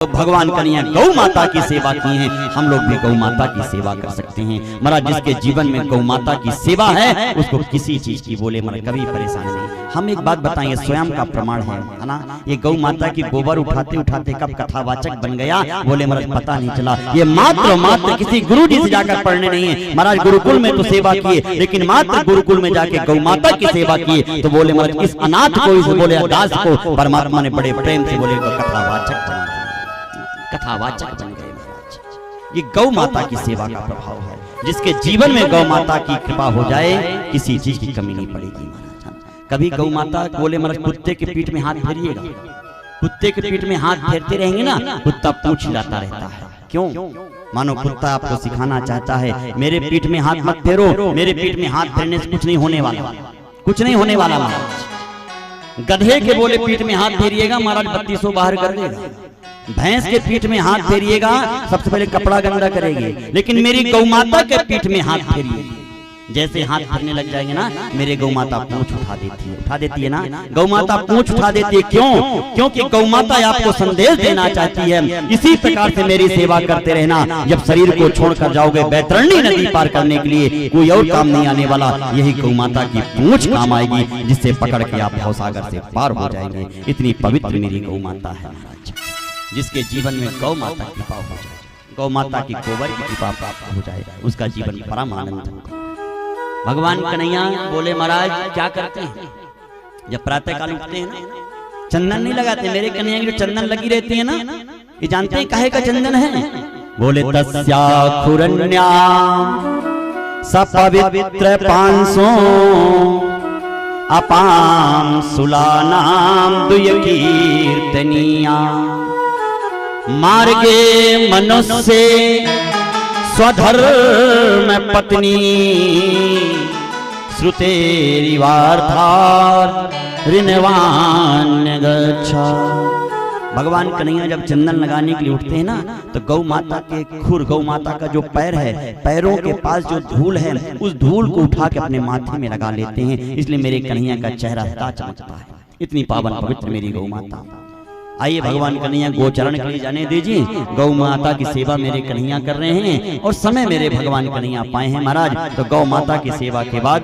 तो भगवान कन्हैया गौ माता की सेवा की है, हम लोग भी गौ माता की सेवा कर सकते हैं। महाराज जिसके जीवन में गौ माता की सेवा है उसको किसी चीज की बोले महाराज कभी परेशानी नहीं। हम एक बात बताएंगे, स्वयं का प्रमाण है ना, ये गौ माता की गोबर उठाते उठाते कब कथावाचक बन गया बोले महाराज पता नहीं चला। ये मात्र किसी गुरु जी से जाकर पढ़ने नहीं है महाराज, गुरुकुल में तो सेवा किए लेकिन मात्र गुरुकुल में जाके गौ माता की सेवा किए तो बोले महाराज इस अनाथ को, इस बोले दास को परमात्मा ने बड़े प्रेम से बोले कथावाचक बना, कथावाचक बन गए महाराज। ये गौ माता की सेवा का प्रभाव है, जिसके जीवन में गौ माता की कृपा हो जाए किसी चीज की कमी नहीं पड़ेगी महाराज। कभी गौ माता बोले महाराज कुत्ते के पीठ में हाथ फेरिएगा, कुत्ते के पीठ में हाथ फेरते रहेंगे ना कुत्ता पूछ हिलाता रहता है। क्यों? मानो कुत्ता आपको सिखाना चाहता है मेरे पीठ में हाथ मत फेरो, मेरे पीठ में हाथ फेरने से कुछ नहीं होने वाला, कुछ नहीं होने वाला महाराज। गधे के बोले पीठ में हाथ फेरिएगा महाराज 3200 बाहर कर देगा, भैंस के पीठ में हाथ फेरिएगा सबसे पहले कपड़ा गंदा करेगी, लेकिन मेरी गौ माता के पीठ में हाथ फेरिए, जैसे हाथ फेरने लग जाएंगे ना मेरे गौ माता पूंछ उठा देती है ना, गौ माता पूंछ उठा देती है। क्यों? क्योंकि गौ माता आपको संदेश देना चाहती है इसी प्रकार से मेरी सेवा करते रहना। जब शरीर को छोड़कर जाओगे बैतरणी नदी पार करने के लिए कोई और काम नहीं आने वाला, यही गौ माता की पूंछ काम आएगी जिससे पकड़ के आप भवसागर से पार हो जाएंगे। इतनी पवित्र मेरी गौ माता है महाराज, जिसके जीवन में गौ माता की कृपा हो जाए, गौ माता की गोबर की कृपा प्राप्त हो जाए, उसका जीवन परम आनंद। भगवान कन्हैया बोले महाराज क्या करते हैं जब प्रातः काल उठते हैं ना, चंदन नहीं लगाते। मेरे कन्हैया की जो चंदन लगी रहती है ना, ये जानते हैं काहे का चंदन है? बोले तस्या खुरन्या सपवित्र पांसो अपाम सुलानाम दुय कीर्तनिया मार्गे मनुष्य स्वधर्म पत्नी श्रुतेरिवार्थात् ऋणवान्य गच्छा। भगवान कन्हैया जब चंदन लगाने के लिए उठते हैं ना तो गौ माता के खुर, गौ माता का जो पैर है, पैरों के पास जो धूल है उस धूल को उठा के अपने माथे में लगा लेते हैं, इसलिए मेरे कन्हैया का चेहरा सदा चमकता है। इतनी पावन पवित्र मेरी गौ माता। आइए भगवान कन्हैया गोचरण के लिए जाने दीजिए, गौ माता की सेवा मेरे कन्हैया कर रहे हैं और समय मेरे भगवान कन्हैया पाए हैं महाराज। तो गौ माता की सेवा के बाद